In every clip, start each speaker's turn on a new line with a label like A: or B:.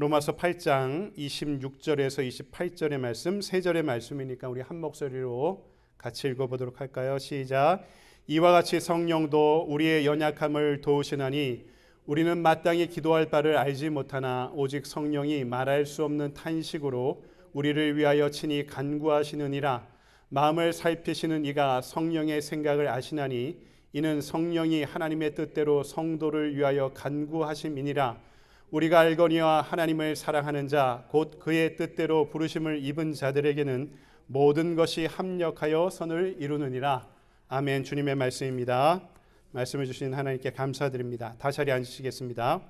A: 로마서 8장 26절에서 28절의 말씀, 3절의 말씀이니까 우리 한 목소리로 같이 읽어보도록 할까요? 시작. 이와 같이 성령도 우리의 연약함을 도우시나니 우리는 마땅히 기도할 바를 알지 못하나 오직 성령이 말할 수 없는 탄식으로 우리를 위하여 친히 간구하시느니라. 마음을 살피시는 이가 성령의 생각을 아시나니 이는 성령이 하나님의 뜻대로 성도를 위하여 간구하심이니라. 우리가 알거니와 하나님을 사랑하는 자 곧 그의 뜻대로 부르심을 입은 자들에게는 모든 것이 합력하여 선을 이루느니라. 아멘. 주님의 말씀입니다. 말씀을 주신 하나님께 감사드립니다. 다시 자리에 앉으시겠습니다.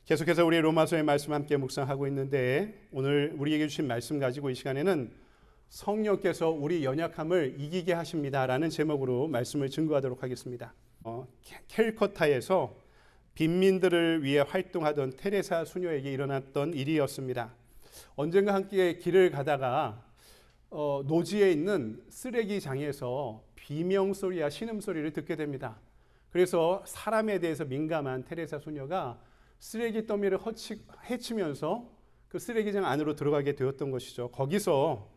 A: 계속해서 우리 로마서의 말씀 함께 묵상하고 있는데 오늘 우리에게 주신 말씀 가지고 이 시간에는 성령께서 우리 연약함을 이기게 하십니다라는 제목으로 말씀을 증거하도록 하겠습니다. 캘커타에서 빈민들을 위해 활동하던 테레사 수녀에게 일어났던 일이었습니다. 언젠가 함께 길을 가다가 노지에 있는 쓰레기장에서 비명소리와 신음소리를 듣게 됩니다. 그래서 사람에 대해서 민감한 테레사 수녀가 쓰레기 더미를 헤치면서 그 쓰레기장 안으로 들어가게 되었던 것이죠. 거기서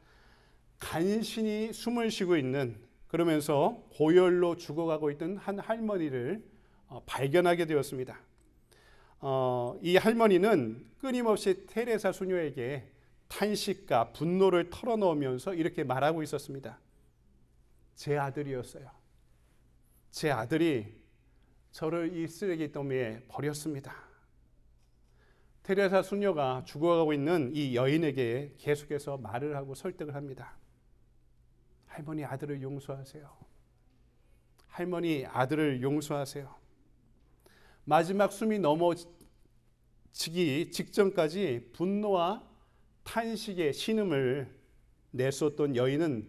A: 간신히 숨을 쉬고 있는, 그러면서 고열로 죽어가고 있던 한 할머니를 발견하게 되었습니다. 이 할머니는 끊임없이 테레사 수녀에게 탄식과 분노를 털어놓으면서 이렇게 말하고 있었습니다. 제 아들이었어요. 제 아들이 저를 이 쓰레기 더미에 버렸습니다. 테레사 수녀가 죽어가고 있는 이 여인에게 계속해서 말을 하고 설득을 합니다. 할머니, 아들을 용서하세요. 할머니, 아들을 용서하세요. 마지막 숨이 넘어지기 직전까지 분노와 탄식의 신음을 냈었던 여인은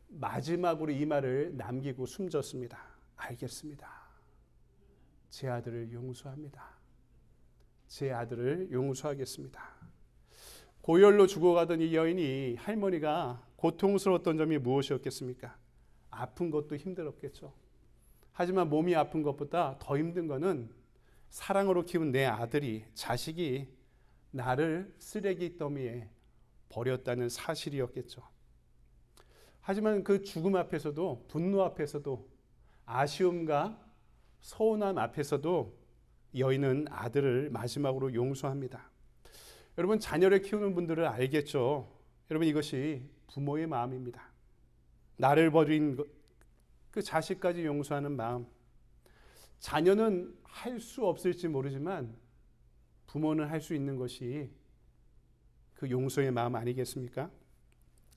A: 마지막으로 이 말을 남기고 숨졌습니다. 알겠습니다. 제 아들을 용서합니다. 제 아들을 용서하겠습니다. 고열로 죽어가던 이 여인이, 할머니가 고통스러웠던 점이 무엇이었겠습니까? 아픈 것도 힘들었겠죠. 하지만 몸이 아픈 것보다 더 힘든 것은 사랑으로 키운 내 아들이, 자식이 나를 쓰레기 더미에 버렸다는 사실이었겠죠. 하지만 그 죽음 앞에서도, 분노 앞에서도, 아쉬움과 서운함 앞에서도 여인은 아들을 마지막으로 용서합니다. 여러분, 자녀를 키우는 분들은 알겠죠. 여러분, 이것이 부모의 마음입니다. 나를 버린 그 자식까지 용서하는 마음. 자녀는 할 수 없을지 모르지만 부모는 할 수 있는 것이 그 용서의 마음 아니겠습니까?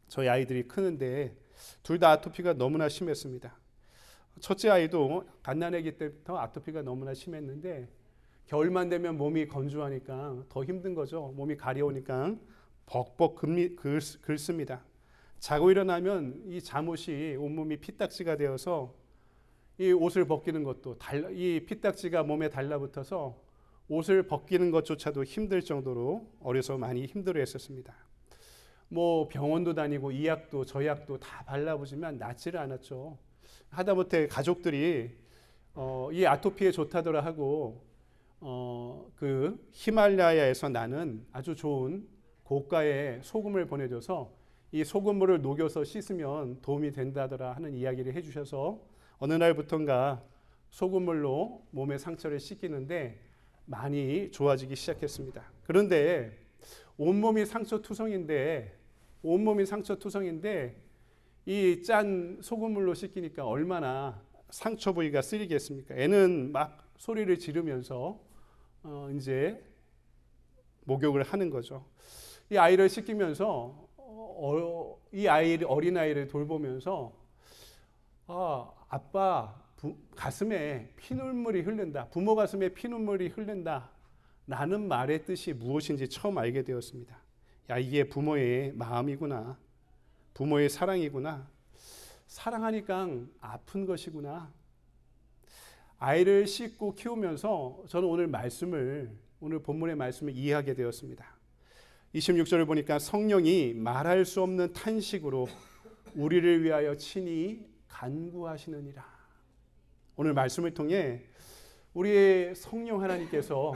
A: 저희 아이들이 크는데 둘 다 아토피가 너무나 심했습니다. 첫째 아이도 갓난아기 때부터 아토피가 너무나 심했는데 겨울만 되면 몸이 건조하니까 더 힘든 거죠. 몸이 가려우니까 벅벅 긁습니다. 자고 일어나면 이 잠옷이 온몸이 피딱지가 되어서 이 옷을 벗기는 것도, 이 피딱지가 몸에 달라붙어서 옷을 벗기는 것조차도 힘들 정도로 어려서 많이 힘들어 했었습니다. 뭐 병원도 다니고 이약도 저약도 다 발라보지만 낫지를 않았죠. 하다못해 가족들이 이 아토피에 좋다더라 하고 그 히말라야에서 나는 아주 좋은 고가의 소금을 보내줘서 이 소금물을 녹여서 씻으면 도움이 된다더라 하는 이야기를 해주셔서 어느 날부턴가 소금물로 몸의 상처를 씻기는데 많이 좋아지기 시작했습니다. 그런데 온몸이 상처투성인데 이 짠 소금물로 씻기니까 얼마나 상처 부위가 쓰리겠습니까? 애는 막 소리를 지르면서 이제 목욕을 하는 거죠. 이 아이를 씻기면서 이 어린아이를 돌보면서 아빠 가슴에 피눈물이 흐른다. 부모 가슴에 피눈물이 흐른다. 라는 말의 뜻이 무엇인지 처음 알게 되었습니다. 야, 이게 부모의 마음이구나. 부모의 사랑이구나. 사랑하니까 아픈 것이구나. 아이를 씻고 키우면서 저는 오늘 본문의 말씀을 이해하게 되었습니다. 26절을 보니까 성령이 말할 수 없는 탄식으로 우리를 위하여 친히 간구하시느니라. 오늘 말씀을 통해 우리의 성령 하나님께서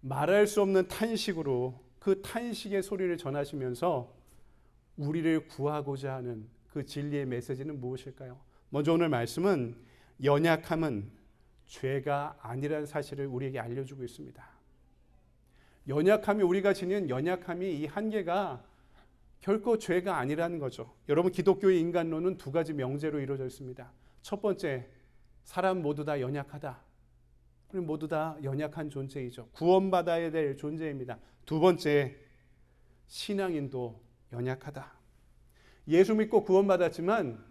A: 말할 수 없는 탄식으로 그 탄식의 소리를 전하시면서 우리를 구하고자 하는 그 진리의 메시지는 무엇일까요? 먼저 오늘 말씀은 연약함은 죄가 아니라는 사실을 우리에게 알려주고 있습니다. 연약함이, 우리가 지닌 연약함이, 이 한계가 결코 죄가 아니라는 거죠. 여러분, 기독교의 인간론은 두 가지 명제로 이루어져 있습니다. 첫 번째, 사람 모두 다 연약하다. 우리 모두 다 연약한 존재이죠. 구원받아야 될 존재입니다. 두 번째, 신앙인도 연약하다. 예수 믿고 구원받았지만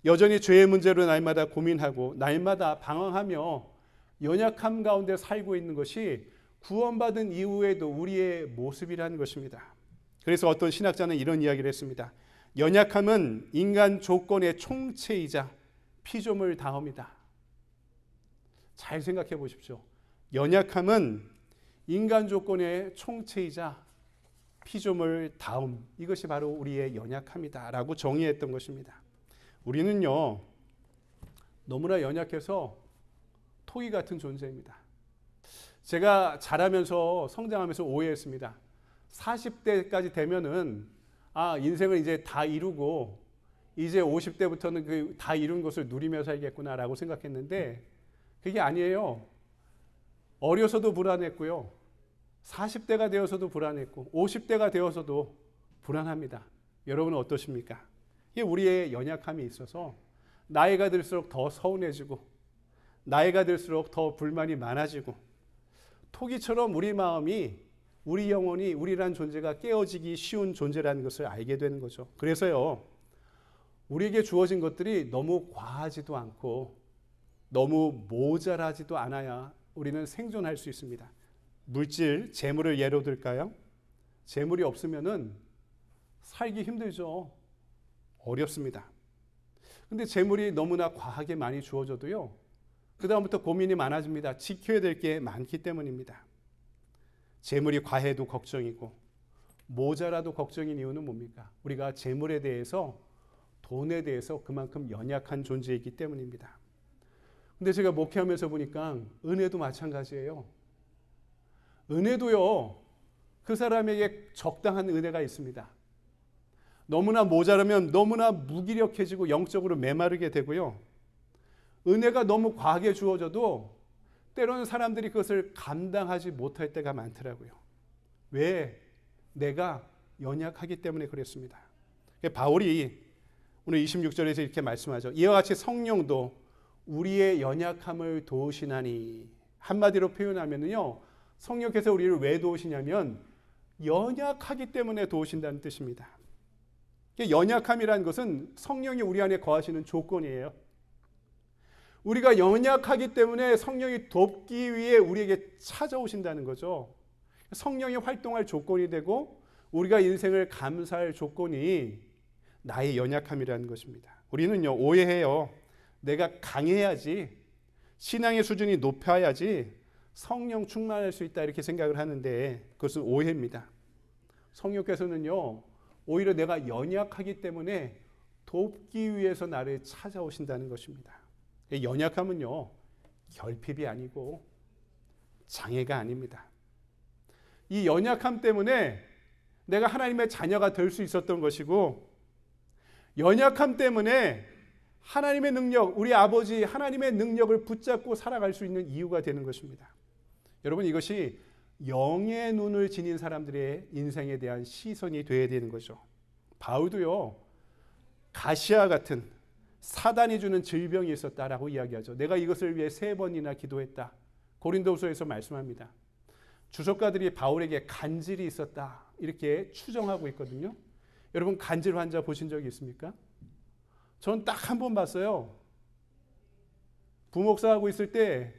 A: 여전히 죄의 문제로 날마다 고민하고 날마다 방황하며 연약함 가운데 살고 있는 것이 구원받은 이후에도 우리의 모습이라는 것입니다. 그래서 어떤 신학자는 이런 이야기를 했습니다. 연약함은 인간 조건의 총체이자 피조물 다음이다. 잘 생각해 보십시오. 연약함은 인간 조건의 총체이자 피조물 다음, 이것이 바로 우리의 연약함이다 라고 정의했던 것입니다. 우리는요, 너무나 연약해서 토기 같은 존재입니다. 제가 자라면서 성장하면서 오해했습니다. 40대까지 되면은 인생을 이제 다 이루고 이제 50대부터는 다 이룬 것을 누리며 살겠구나라고 생각했는데 그게 아니에요. 어려서도 불안했고요. 40대가 되어서도 불안했고 50대가 되어서도 불안합니다. 여러분은 어떠십니까? 이게 우리의 연약함이 있어서 나이가 들수록 더 서운해지고 나이가 들수록 더 불만이 많아지고 토기처럼 우리 마음이, 우리 영혼이, 우리란 존재가 깨어지기 쉬운 존재라는 것을 알게 되는 거죠. 그래서요, 우리에게 주어진 것들이 너무 과하지도 않고 너무 모자라지도 않아야 우리는 생존할 수 있습니다. 물질, 재물을 예로 들까요? 재물이 없으면은 살기 힘들죠. 어렵습니다. 근데 재물이 너무나 과하게 많이 주어져도요, 그 다음부터 고민이 많아집니다. 지켜야 될 게 많기 때문입니다. 재물이 과해도 걱정이고 모자라도 걱정인 이유는 뭡니까? 우리가 재물에 대해서, 돈에 대해서 그만큼 연약한 존재이기 때문입니다. 근데 제가 목회하면서 보니까 은혜도 마찬가지예요. 은혜도요, 그 사람에게 적당한 은혜가 있습니다. 너무나 모자라면 너무나 무기력해지고 영적으로 메마르게 되고요. 은혜가 너무 과하게 주어져도 때로는 사람들이 그것을 감당하지 못할 때가 많더라고요. 왜? 내가 연약하기 때문에 그랬습니다. 바울이 오늘 26절에서 이렇게 말씀하죠. 이와 같이 성령도 우리의 연약함을 도우시나니. 한마디로 표현하면요, 성령께서 우리를 왜 도우시냐면 연약하기 때문에 도우신다는 뜻입니다. 연약함이라는 것은 성령이 우리 안에 거하시는 조건이에요. 우리가 연약하기 때문에 성령이 돕기 위해 우리에게 찾아오신다는 거죠. 성령이 활동할 조건이 되고 우리가 인생을 감사할 조건이 나의 연약함이라는 것입니다. 우리는요, 오해해요. 내가 강해야지, 신앙의 수준이 높아야지 성령 충만할 수 있다, 이렇게 생각을 하는데 그것은 오해입니다. 성령께서는요, 오히려 내가 연약하기 때문에 돕기 위해서 나를 찾아오신다는 것입니다. 연약함은요, 결핍이 아니고 장애가 아닙니다. 이 연약함 때문에 내가 하나님의 자녀가 될 수 있었던 것이고, 연약함 때문에 하나님의 능력, 우리 아버지 하나님의 능력을 붙잡고 살아갈 수 있는 이유가 되는 것입니다. 여러분, 이것이 영의 눈을 지닌 사람들의 인생에 대한 시선이 되어야 되는 거죠. 바울도요, 가시아 같은 사단이 주는 질병이 있었다라고 이야기하죠. 내가 이것을 위해 3번이나 기도했다. 고린도후서에서 말씀합니다. 주석가들이 바울에게 간질이 있었다, 이렇게 추정하고 있거든요. 여러분, 간질 환자 보신 적이 있습니까? 전 딱 한 번 봤어요. 부목사하고 있을 때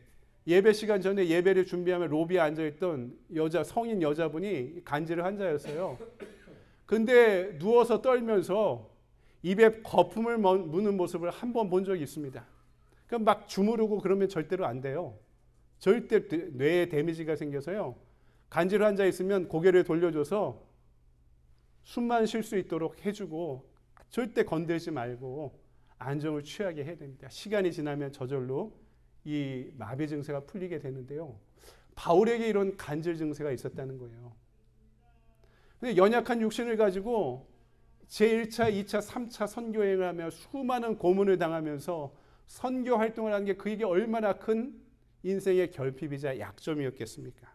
A: 예배 시간 전에 예배를 준비하면 로비에 앉아있던 성인 여자분이 간질 환자였어요. 근데 누워서 떨면서 입에 거품을 무는 모습을 한 번 본 적이 있습니다. 그럼 막 주무르고 그러면 절대로 안 돼요. 절대 뇌에 데미지가 생겨서요. 간질 환자 있으면 고개를 돌려줘서 숨만 쉴 수 있도록 해주고 절대 건들지 말고 안정을 취하게 해야 됩니다. 시간이 지나면 저절로 이 마비 증세가 풀리게 되는데요. 바울에게 이런 간질 증세가 있었다는 거예요. 근데 연약한 육신을 가지고 제1차, 2차, 3차 선교여행을 하며 수많은 고문을 당하면서 선교 활동을 하는 게 그에게 얼마나 큰 인생의 결핍이자 약점이었겠습니까?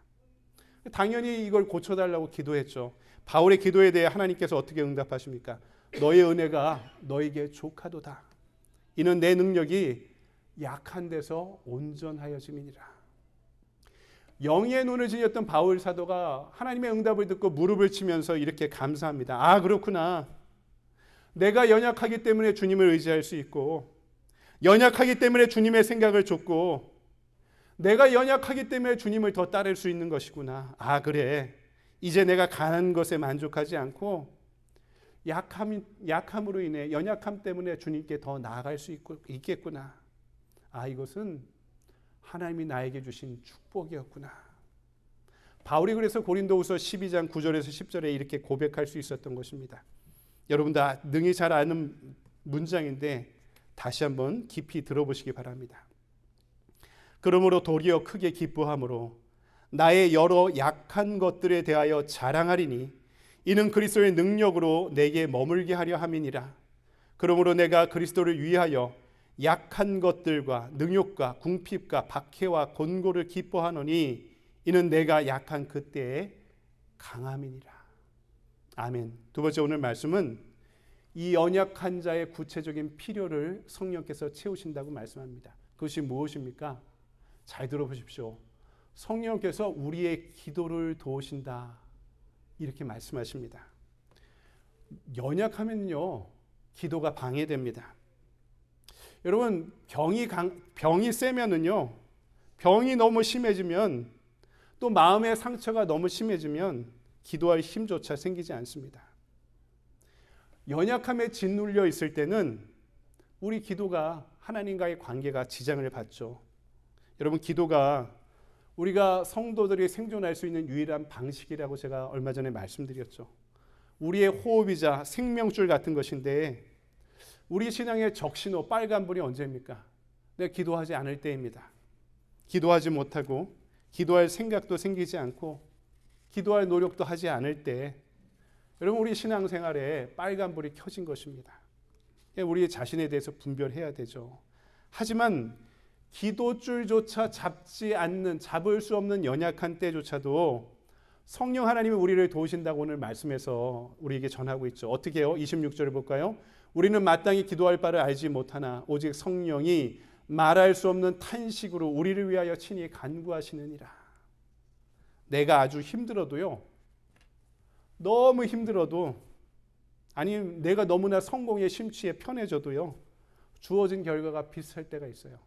A: 당연히 이걸 고쳐달라고 기도했죠. 바울의 기도에 대해 하나님께서 어떻게 응답하십니까? 너의 은혜가 너에게 족하도다. 이는 내 능력이 약한 데서 온전하여짐이니라. 영의 눈을 지녔던 바울 사도가 하나님의 응답을 듣고 무릎을 치면서 이렇게 감사합니다. 아, 그렇구나. 내가 연약하기 때문에 주님을 의지할 수 있고, 연약하기 때문에 주님의 생각을 좇고, 내가 연약하기 때문에 주님을 더 따를 수 있는 것이구나. 아, 그래. 이제 내가 가난 것에 만족하지 않고 약함으로 인해, 연약함 때문에 주님께 더 나아갈 수 있겠구나. 아, 이것은 하나님이 나에게 주신 축복이었구나. 바울이 그래서 고린도후서 12장 9절에서 10절에 이렇게 고백할 수 있었던 것입니다. 여러분 다 능히 잘 아는 문장인데 다시 한번 깊이 들어보시기 바랍니다. 그러므로 도리어 크게 기뻐함으로 나의 여러 약한 것들에 대하여 자랑하리니 이는 그리스도의 능력으로 내게 머물게 하려 함이니라. 그러므로 내가 그리스도를 위하여 약한 것들과 능욕과 궁핍과 박해와 곤고를 기뻐하노니 이는 내가 약한 그때의 강함이니라. 아멘. 두 번째 오늘 말씀은 이 연약한 자의 구체적인 필요를 성령께서 채우신다고 말씀합니다. 그것이 무엇입니까? 잘 들어보십시오. 성령께서 우리의 기도를 도우신다. 이렇게 말씀하십니다. 연약하면요, 기도가 방해됩니다. 여러분, 병이 세면은요, 병이 너무 심해지면, 또 마음의 상처가 너무 심해지면 기도할 힘조차 생기지 않습니다. 연약함에 짓눌려 있을 때는 우리 기도가, 하나님과의 관계가 지장을 받죠. 여러분, 기도가 우리가 성도들이 생존할 수 있는 유일한 방식이라고 제가 얼마 전에 말씀드렸죠. 우리의 호흡이자 생명줄 같은 것인데, 우리 신앙의 적신호, 빨간불이 언제입니까? 내가 기도하지 않을 때입니다. 기도하지 못하고 기도할 생각도 생기지 않고 기도할 노력도 하지 않을 때, 여러분, 우리 신앙생활에 빨간불이 켜진 것입니다. 우리 자신에 대해서 분별해야 되죠. 하지만 기도줄조차 잡을 수 없는 연약한 때조차도 성령 하나님이 우리를 도우신다고 오늘 말씀에서 우리에게 전하고 있죠. 어떻게 해요? 26절을 볼까요? 우리는 마땅히 기도할 바를 알지 못하나 오직 성령이 말할 수 없는 탄식으로 우리를 위하여 친히 간구하시느니라. 내가 아주 힘들어도요, 너무 힘들어도, 아니 내가 너무나 성공의 심취에 편해져도요, 주어진 결과가 비슷할 때가 있어요.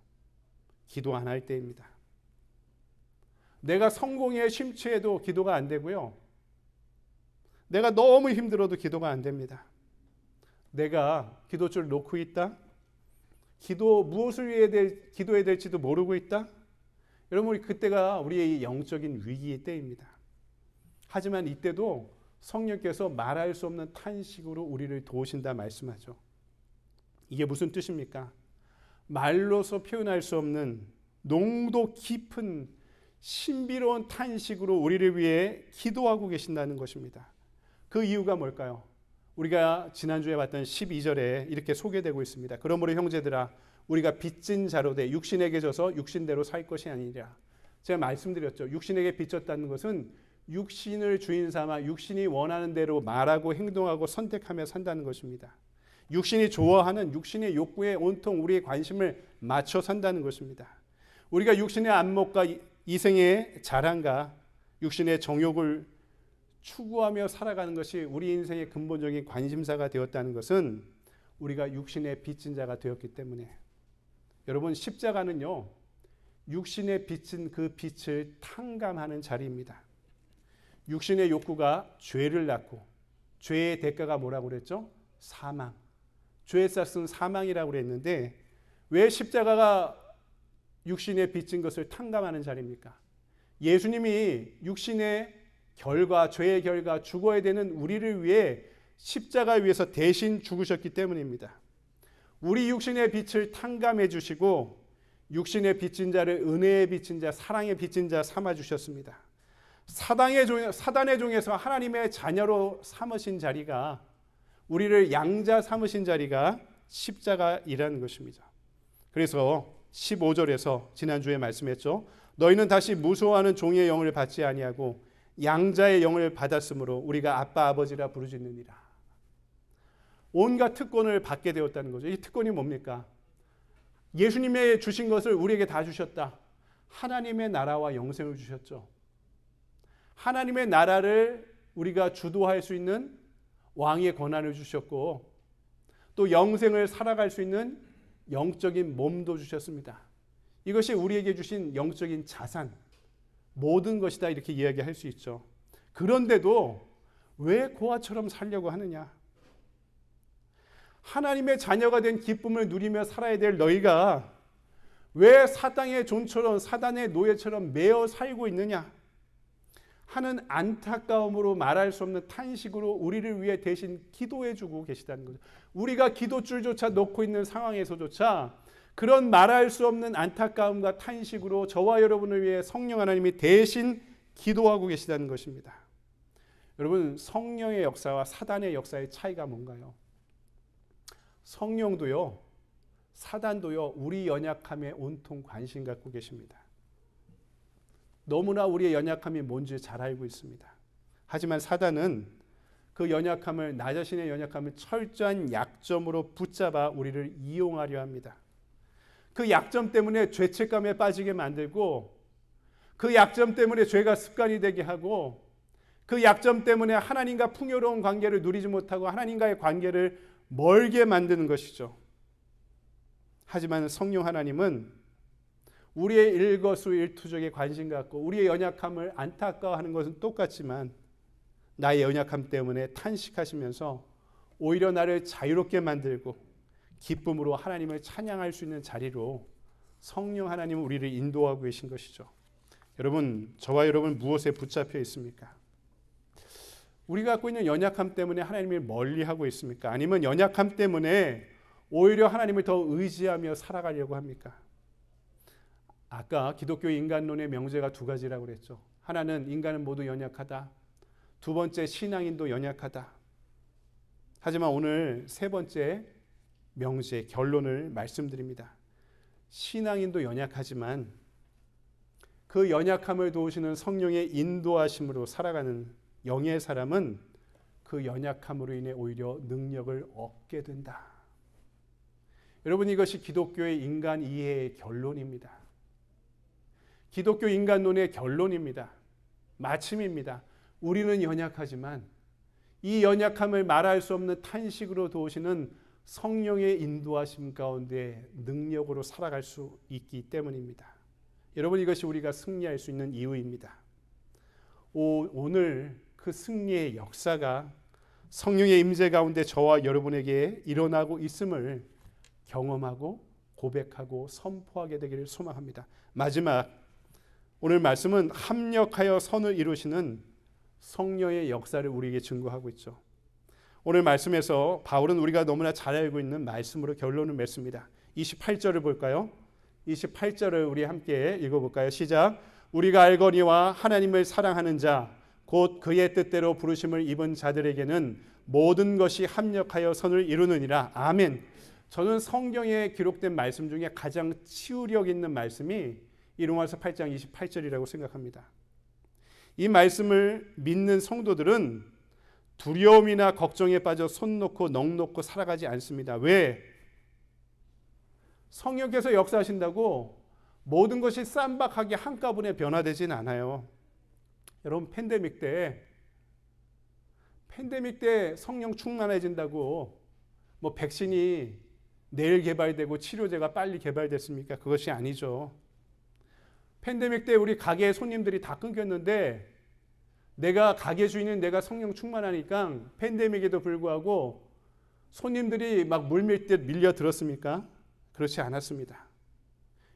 A: 기도 안 할 때입니다. 내가 성공에 심취해도 기도가 안 되고요, 내가 너무 힘들어도 기도가 안 됩니다. 내가 기도줄 놓고 있다, 무엇을 위해 기도해야 될지도 모르고 있다, 여러분, 그때가 우리의 영적인 위기의 때입니다. 하지만 이때도 성령께서 말할 수 없는 탄식으로 우리를 도우신다 말씀하죠. 이게 무슨 뜻입니까? 말로서 표현할 수 없는 농도 깊은 신비로운 탄식으로 우리를 위해 기도하고 계신다는 것입니다. 그 이유가 뭘까요? 우리가 지난주에 봤던 12절에 이렇게 소개되고 있습니다. 그러므로 형제들아, 우리가 빚진 자로 돼 육신에게 져서 육신대로 살 것이 아니라. 제가 말씀드렸죠. 육신에게 빚졌다는 것은 육신을 주인 삼아 육신이 원하는 대로 말하고 행동하고 선택하며 산다는 것입니다. 육신이 좋아하는 육신의 욕구에 온통 우리의 관심을 맞춰 산다는 것입니다. 우리가 육신의 안목과 이생의 자랑과 육신의 정욕을 추구하며 살아가는 것이 우리 인생의 근본적인 관심사가 되었다는 것은 우리가 육신의 빚진 자가 되었기 때문에, 여러분, 십자가는요, 육신에 빚진 그 빚을 탕감하는 자리입니다. 육신의 욕구가 죄를 낳고, 죄의 대가가 뭐라고 그랬죠? 사망. 죄의 싹은 사망이라고 그랬는데, 왜 십자가가 육신에 빚진 것을 탕감하는 자리입니까? 예수님이 육신의 결과, 죄의 결과, 죽어야 되는 우리를 위해 십자가 위에서 대신 죽으셨기 때문입니다. 우리 육신의 빚을 탕감해 주시고 육신의 빚진 자를 은혜의 빚진 자, 사랑의 빚진 자 삼아 주셨습니다. 사단의 종에서 하나님의 자녀로 삼으신 자리가, 우리를 양자 삼으신 자리가 십자가이라는 것입니다. 그래서 15절에서 지난주에 말씀했죠. 너희는 다시 무소하는 종의 영을 받지 아니하고 양자의 영을 받았으므로 우리가 아빠 아버지라 부르짖느니라. 온갖 특권을 받게 되었다는 거죠. 이 특권이 뭡니까? 예수님의 주신 것을 우리에게 다 주셨다. 하나님의 나라와 영생을 주셨죠. 하나님의 나라를 우리가 주도할 수 있는 왕의 권한을 주셨고, 또 영생을 살아갈 수 있는 영적인 몸도 주셨습니다. 이것이 우리에게 주신 영적인 자산, 모든 것이다, 이렇게 이야기할 수 있죠. 그런데도 왜 고아처럼 살려고 하느냐? 하나님의 자녀가 된 기쁨을 누리며 살아야 될 너희가 왜 사단의 종처럼, 사단의 노예처럼 매어 살고 있느냐 하는 안타까움으로, 말할 수 없는 탄식으로 우리를 위해 대신 기도해 주고 계시다는 거죠. 우리가 기도줄조차 놓고 있는 상황에서조차 그런 말할 수 없는 안타까움과 탄식으로 저와 여러분을 위해 성령 하나님이 대신 기도하고 계시다는 것입니다. 여러분, 성령의 역사와 사단의 역사의 차이가 뭔가요? 성령도요, 사단도요, 우리 연약함에 온통 관심 갖고 계십니다. 너무나 우리의 연약함이 뭔지 잘 알고 있습니다. 하지만 사단은 그 연약함을, 나 자신의 연약함을 철저한 약점으로 붙잡아 우리를 이용하려 합니다. 그 약점 때문에 죄책감에 빠지게 만들고, 그 약점 때문에 죄가 습관이 되게 하고, 그 약점 때문에 하나님과 풍요로운 관계를 누리지 못하고 하나님과의 관계를 멀게 만드는 것이죠. 하지만 성령 하나님은 우리의 일거수일투족에 관심 갖고 우리의 연약함을 안타까워하는 것은 똑같지만, 나의 연약함 때문에 탄식하시면서 오히려 나를 자유롭게 만들고 기쁨으로 하나님을 찬양할 수 있는 자리로 성령 하나님은 우리를 인도하고 계신 것이죠. 여러분, 저와 여러분 무엇에 붙잡혀 있습니까? 우리가 갖고 있는 연약함 때문에 하나님을 멀리하고 있습니까? 아니면 연약함 때문에 오히려 하나님을 더 의지하며 살아가려고 합니까? 아까 기독교 인간론의 명제가 두 가지라고 그랬죠. 하나는 인간은 모두 연약하다. 두 번째, 신앙인도 연약하다. 하지만 오늘 세 번째 명제, 결론을 말씀드립니다. 신앙인도 연약하지만 그 연약함을 도우시는 성령의 인도하심으로 살아가는 영의 사람은 그 연약함으로 인해 오히려 능력을 얻게 된다. 여러분, 이것이 기독교의 인간 이해의 결론입니다. 기독교 인간론의 결론입니다. 마침입니다. 우리는 연약하지만 이 연약함을 말할 수 없는 탄식으로 도우시는 성령의 인도하심 가운데 능력으로 살아갈 수 있기 때문입니다. 여러분, 이것이 우리가 승리할 수 있는 이유입니다. 오늘 그 승리의 역사가 성령의 임재 가운데 저와 여러분에게 일어나고 있음을 경험하고 고백하고 선포하게 되기를 소망합니다. 마지막, 오늘 말씀은 합력하여 선을 이루시는 성령의 역사를 우리에게 증거하고 있죠. 오늘 말씀에서 바울은 우리가 너무나 잘 알고 있는 말씀으로 결론을 맺습니다. 28절을 볼까요? 28절을 우리 함께 읽어볼까요? 시작. 우리가 알거니와 하나님을 사랑하는 자 곧 그의 뜻대로 부르심을 입은 자들에게는 모든 것이 합력하여 선을 이루느니라. 아멘. 저는 성경에 기록된 말씀 중에 가장 치유력 있는 말씀이 이 로마서 8장 28절이라고 생각합니다. 이 말씀을 믿는 성도들은 두려움이나 걱정에 빠져 손 놓고 넋 놓고 살아가지 않습니다. 왜? 성령께서 역사하신다고 모든 것이 쌈박하게 한꺼번에 변화되진 않아요. 여러분, 팬데믹 때 성령 충만해진다고 뭐 백신이 내일 개발되고 치료제가 빨리 개발됐습니까? 그것이 아니죠. 팬데믹 때 우리 가게 손님들이 다 끊겼는데 내가 가게 주인은 내가 성령 충만하니까 팬데믹에도 불구하고 손님들이 막 물밀듯 밀려들었습니까? 그렇지 않았습니다.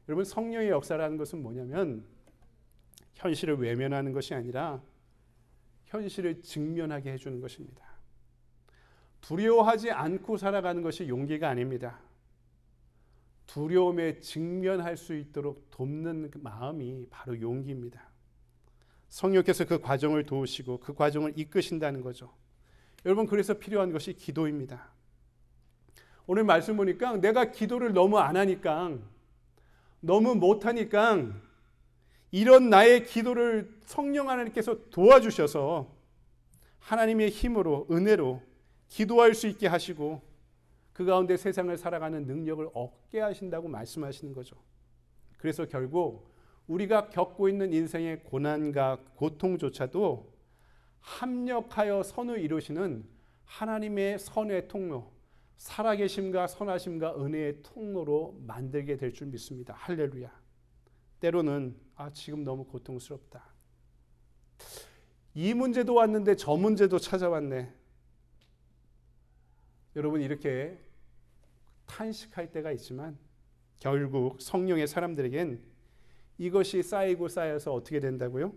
A: 여러분, 성령의 역사라는 것은 뭐냐면 현실을 외면하는 것이 아니라 현실을 직면하게 해주는 것입니다. 두려워하지 않고 살아가는 것이 용기가 아닙니다. 두려움에 직면할 수 있도록 돕는 그 마음이 바로 용기입니다. 성령께서 그 과정을 도우시고 그 과정을 이끄신다는 거죠. 여러분, 그래서 필요한 것이 기도입니다. 오늘 말씀 보니까 내가 기도를 너무 안 하니까, 너무 못하니까 이런 나의 기도를 성령 하나님께서 도와주셔서 하나님의 힘으로, 은혜로 기도할 수 있게 하시고 그 가운데 세상을 살아가는 능력을 얻게 하신다고 말씀하시는 거죠. 그래서 결국 우리가 겪고 있는 인생의 고난과 고통조차도 합력하여 선을 이루시는 하나님의 선의 통로, 살아계심과 선하심과 은혜의 통로로 만들게 될 줄 믿습니다. 할렐루야. 때로는 지금 너무 고통스럽다. 이 문제도 왔는데 저 문제도 찾아왔네. 여러분, 이렇게 탄식할 때가 있지만 결국 성령의 사람들에겐 이것이 쌓이고 쌓여서 어떻게 된다고요?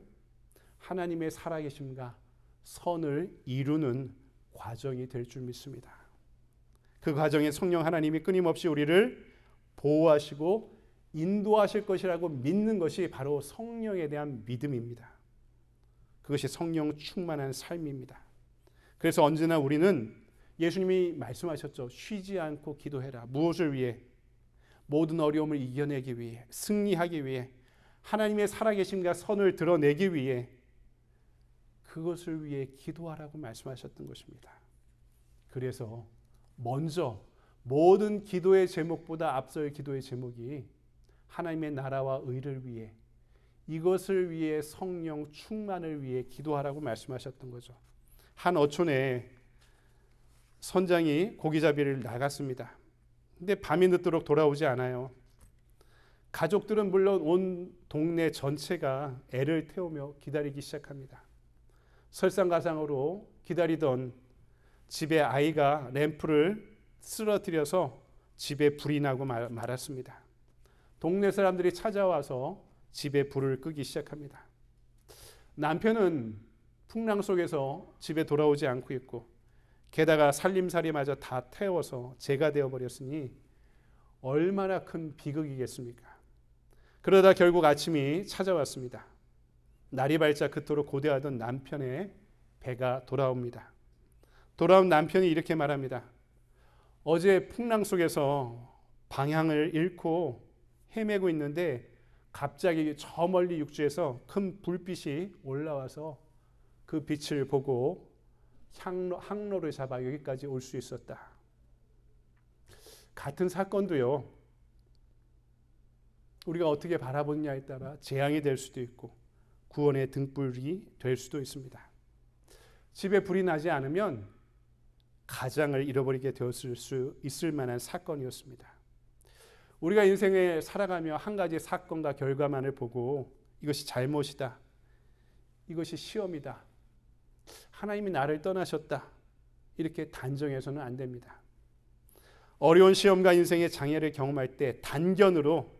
A: 하나님의 살아계심과 선을 이루는 과정이 될 줄 믿습니다. 그 과정에 성령 하나님이 끊임없이 우리를 보호하시고 인도하실 것이라고 믿는 것이 바로 성령에 대한 믿음입니다. 그것이 성령 충만한 삶입니다. 그래서 언제나 우리는 예수님이 말씀하셨죠. 쉬지 않고 기도해라. 무엇을 위해? 모든 어려움을 이겨내기 위해, 승리하기 위해, 하나님의 살아계심과 선을 드러내기 위해, 그것을 위해 기도하라고 말씀하셨던 것입니다. 그래서 먼저 모든 기도의 제목보다 앞설 기도의 제목이 하나님의 나라와 의를 위해, 이것을 위해 성령 충만을 위해 기도하라고 말씀하셨던 거죠. 한 어촌에 선장이 고기잡이를 나갔습니다. 근데 밤이 늦도록 돌아오지 않아요. 가족들은 물론 온 동네 전체가 애를 태우며 기다리기 시작합니다. 설상가상으로 기다리던 집에 아이가 램프를 쓰러뜨려서 집에 불이 나고 말았습니다. 동네 사람들이 찾아와서 집에 불을 끄기 시작합니다. 남편은 풍랑 속에서 집에 돌아오지 않고 있고 게다가 살림살이마저 다 태워서 재가 되어버렸으니 얼마나 큰 비극이겠습니까? 그러다 결국 아침이 찾아왔습니다. 날이 밝자 그토록 고대하던 남편의 배가 돌아옵니다. 돌아온 남편이 이렇게 말합니다. 어제 풍랑 속에서 방향을 잃고 헤매고 있는데 갑자기 저 멀리 육지에서 큰 불빛이 올라와서 그 빛을 보고 항로를 잡아 여기까지 올 수 있었다. 같은 사건도요, 우리가 어떻게 바라보느냐에 따라 재앙이 될 수도 있고 구원의 등불이 될 수도 있습니다. 집에 불이 나지 않으면 가장을 잃어버리게 되었을 수 있을 만한 사건이었습니다. 우리가 인생에 살아가며 한 가지 사건과 결과만을 보고 이것이 잘못이다, 이것이 시험이다, 하나님이 나를 떠나셨다, 이렇게 단정해서는 안 됩니다. 어려운 시험과 인생의 장애를 경험할 때 단견으로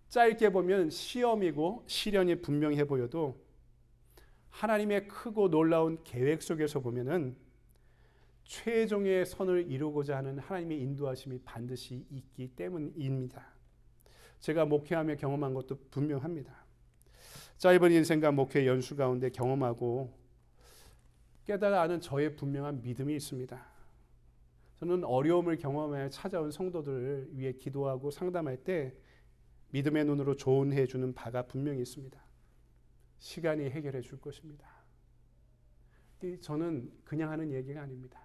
A: 짧게 보면 시험이고 시련이 분명해 보여도 하나님의 크고 놀라운 계획 속에서 보면은 최종의 선을 이루고자 하는 하나님의 인도하심이 반드시 있기 때문입니다. 제가 목회하며 경험한 것도 분명합니다. 짧은 인생과 목회 연수 가운데 경험하고 깨달아 아는 저의 분명한 믿음이 있습니다. 저는 어려움을 경험하여 찾아온 성도들을 위해 기도하고 상담할 때 믿음의 눈으로 조언해 주는 바가 분명히 있습니다. 시간이 해결해 줄 것입니다. 저는 그냥 하는 얘기가 아닙니다.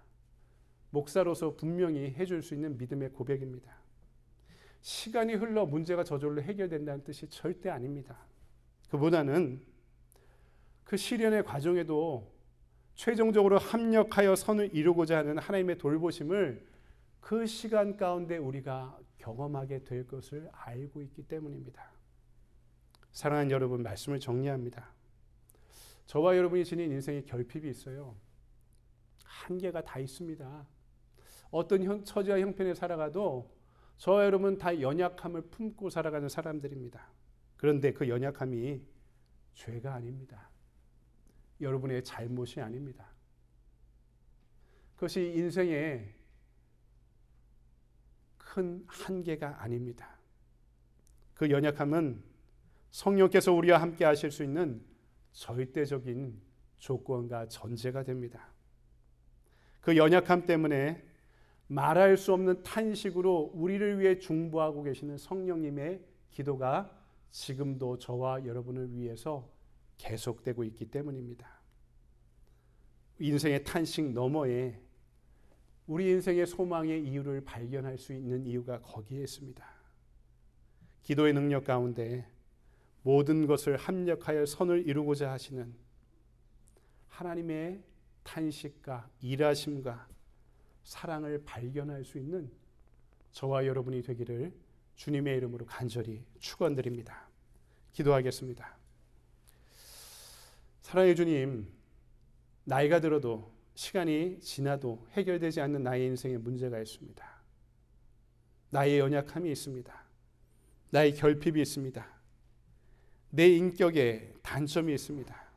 A: 목사로서 분명히 해줄 수 있는 믿음의 고백입니다. 시간이 흘러 문제가 저절로 해결된다는 뜻이 절대 아닙니다. 그보다는 그 시련의 과정에도 최종적으로 합력하여 선을 이루고자 하는 하나님의 돌보심을 그 시간 가운데 우리가 경험하게 될 것을 알고 있기 때문입니다. 사랑하는 여러분, 말씀을 정리합니다. 저와 여러분이 지닌 인생에 결핍이 있어요. 한계가 다 있습니다. 어떤 처지와 형편에 살아가도 저와 여러분 다 연약함을 품고 살아가는 사람들입니다. 그런데 그 연약함이 죄가 아닙니다. 여러분의 잘못이 아닙니다. 그것이 인생의 큰 한계가 아닙니다. 그 연약함은 성령께서 우리와 함께 하실 수 있는 절대적인 조건과 전제가 됩니다. 그 연약함 때문에 말할 수 없는 탄식으로 우리를 위해 중보하고 계시는 성령님의 기도가 지금도 저와 여러분을 위해서 계속되고 있기 때문입니다. 인생의 탄식 너머에 우리 인생의 소망의 이유를 발견할 수 있는 이유가 거기에 있습니다. 기도의 능력 가운데 모든 것을 합력하여 선을 이루고자 하시는 하나님의 탄식과 일하심과 사랑을 발견할 수 있는 저와 여러분이 되기를 주님의 이름으로 간절히 축원드립니다. 기도하겠습니다. 사랑의 주님, 나이가 들어도 시간이 지나도 해결되지 않는 나의 인생에 문제가 있습니다. 나의 연약함이 있습니다. 나의 결핍이 있습니다. 내 인격에 단점이 있습니다.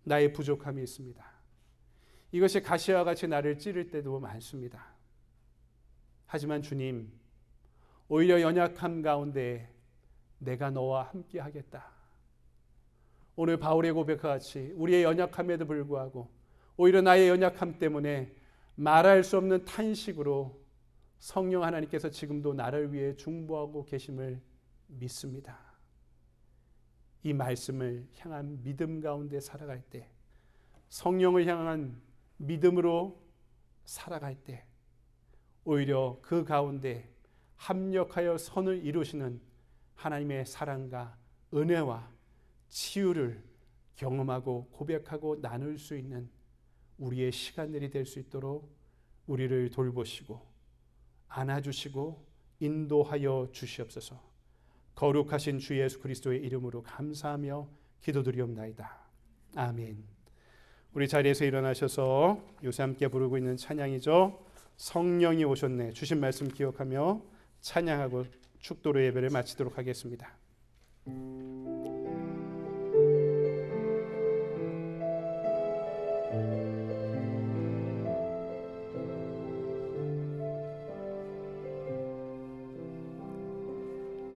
A: 나의 부족함이 있습니다. 이것이 가시와 같이 나를 찌를 때도 많습니다. 하지만 주님, 오히려 연약함 가운데 내가 너와 함께 하겠다. 오늘 바울의 고백과 같이 우리의 연약함에도 불구하고 오히려 나의 연약함 때문에 말할 수 없는 탄식으로 성령 하나님께서 지금도 나를 위해 중보하고 계심을 믿습니다. 이 말씀을 향한 믿음 가운데 살아갈 때, 성령을 향한 믿음으로 살아갈 때 오히려 그 가운데 합력하여 선을 이루시는 하나님의 사랑과 은혜와 치유를 경험하고 고백하고 나눌 수 있는 우리의 시간들이 될 수 있도록 우리를 돌보시고 안아주시고 인도하여 주시옵소서. 거룩하신 주 예수 그리스도의 이름으로 감사하며 기도드리옵나이다. 아멘. 우리 자리에서 일어나셔서 요새 함께 부르고 있는 찬양이죠. 성령이 오셨네. 주신 말씀 기억하며 찬양하고 축도로 예배를 마치도록 하겠습니다.